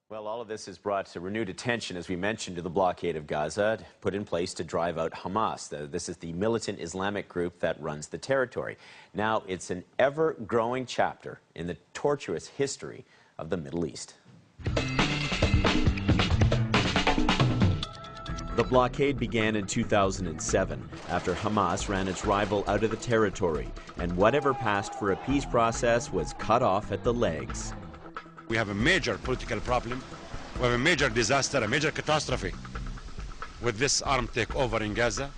Well, all of this has brought renewed attention, as we mentioned, to the blockade of Gaza, put in place to drive out Hamas. This is the militant Islamic group that runs the territory. Now, it's an ever-growing chapter in the tortuous history of the Middle East. The blockade began in 2007 after Hamas ran its rival out of the territory, and whatever passed for a peace process was cut off at the legs. We have a major political problem. We have a major disaster, a major catastrophe with this armed takeover in Gaza.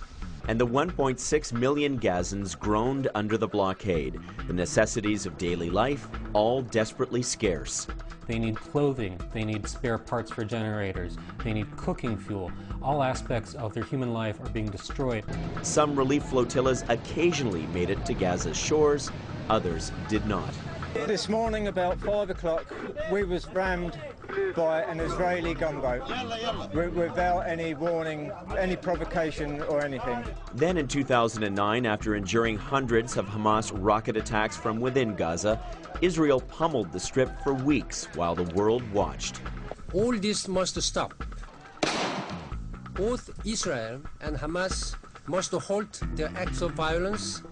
And the 1.6 million Gazans groaned under the blockade. The necessities of daily life, all desperately scarce. They need clothing, they need spare parts for generators, they need cooking fuel. All aspects of their human life are being destroyed. Some relief flotillas occasionally made it to Gaza's shores, others did not. This morning about 5 o'clock, we was rammed by an Israeli gunboat without any warning, any provocation or anything. Then in 2009, after enduring hundreds of Hamas rocket attacks from within Gaza, Israel pummeled the strip for weeks while the world watched. All this must stop. Both Israel and Hamas must halt their acts of violence.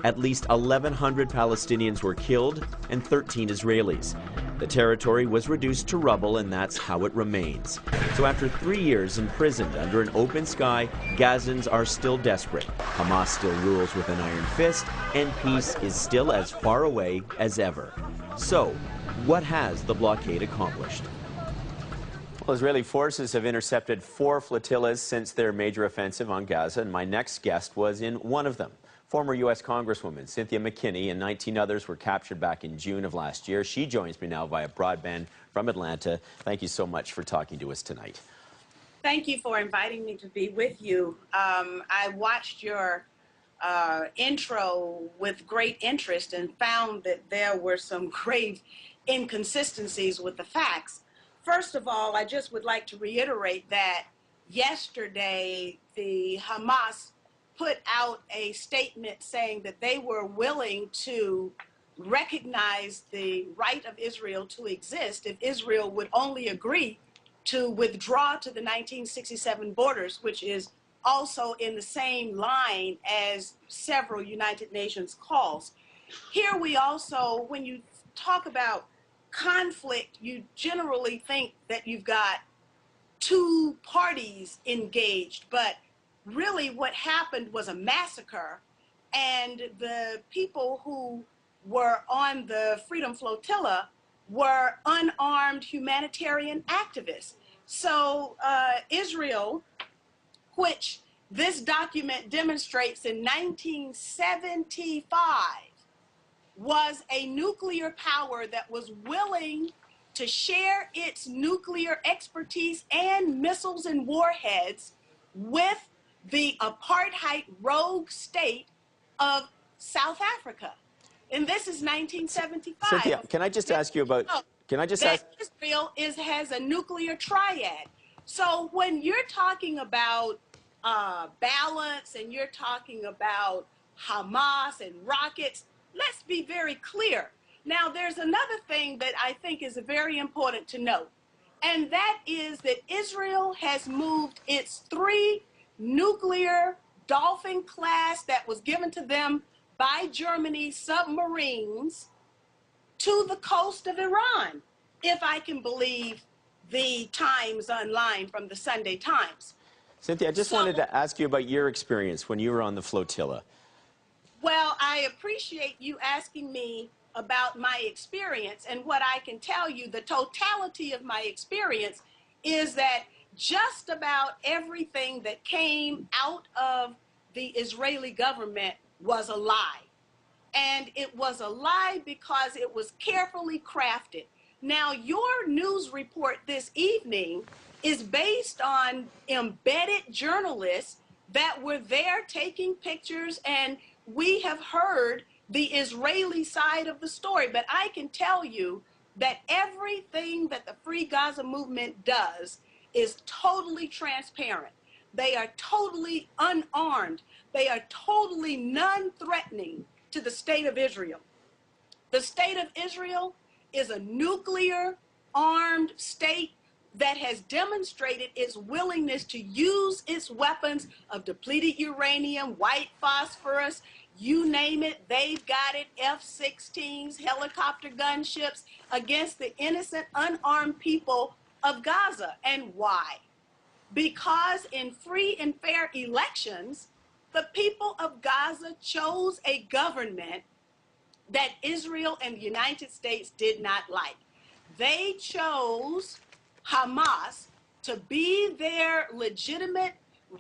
At least 1,100 Palestinians were killed and 13 Israelis. The territory was reduced to rubble, and that's how it remains. So after 3 years imprisoned under an open sky, Gazans are still desperate. Hamas still rules with an iron fist, and peace is still as far away as ever. So, what has the blockade accomplished? Well, Israeli forces have intercepted 4 flotillas since their major offensive on Gaza, and my next guest was in one of them. Former U.S. Congresswoman Cynthia McKinney and 19 others were captured back in June of last year. She joins me now via broadband from Atlanta. Thank you so much for talking to us tonight. Thank you for inviting me to be with you. I watched your intro with great interest and found that there were some grave inconsistencies with the facts. First of all, I just would like to reiterate that yesterday the Hamas put out a statement saying that they were willing to recognize the right of Israel to exist if Israel would only agree to withdraw to the 1967 borders, which is also in the same line as several United Nations calls. Here we also, when you talk about conflict, you generally think that you've got 2 parties engaged, but really what happened was a massacre, and the people who were on the Freedom Flotilla were unarmed humanitarian activists. So Israel, which this document demonstrates in 1975, was a nuclear power that was willing to share its nuclear expertise and missiles and warheads with the apartheid rogue state of South Africa. And this is 1975. Cynthia, can I just ask you about, Israel has a nuclear triad. So when you're talking about balance and you're talking about Hamas and rockets, let's be very clear. Now, there's another thing that I think is very important to note, and that is that Israel has moved its 3 nuclear Dolphin class that was given to them by Germany submarines to the coast of Iran, if I can believe the Times online from the Sunday Times. Cynthia, I just wanted to ask you about your experience when you were on the flotilla. Well, I appreciate you asking me about my experience, and what I can tell you, the totality of my experience is that just about everything that came out of the Israeli government was a lie. And it was a lie because it was carefully crafted. Now, your news report this evening is based on embedded journalists that were there taking pictures, and we have heard the Israeli side of the story. But I can tell you that everything that the Free Gaza movement does is totally transparent. They are totally unarmed. They are totally non-threatening to the state of Israel. The state of Israel is a nuclear unarmed state that has demonstrated its willingness to use its weapons of depleted uranium, white phosphorus, you name it, they've got it, F-16s, helicopter gunships, against the innocent, unarmed people of Gaza. And why? Because in free and fair elections, the people of Gaza chose a government that Israel and the United States did not like. They chose Hamas to be their legitimate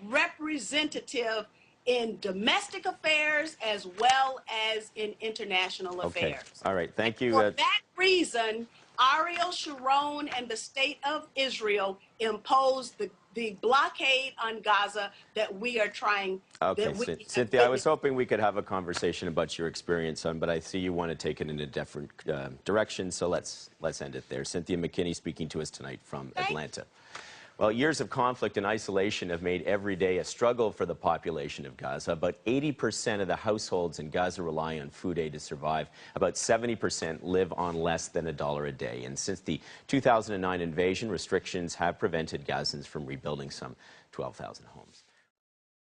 representative in domestic affairs as well as in international affairs. All right. Thank you. For that reason, Ariel Sharon and the state of Israel imposed the blockade on Gaza that we are trying. Okay, Cynthia, I was hoping we could have a conversation about your experience but I see you want to take it in a different direction, so let's end it there. Cynthia McKinney speaking to us tonight from Atlanta. Well, years of conflict and isolation have made every day a struggle for the population of Gaza. About 80% of the households in Gaza rely on food aid to survive. About 70% live on less than $1 a day. And since the 2009 invasion, restrictions have prevented Gazans from rebuilding some 12,000 homes.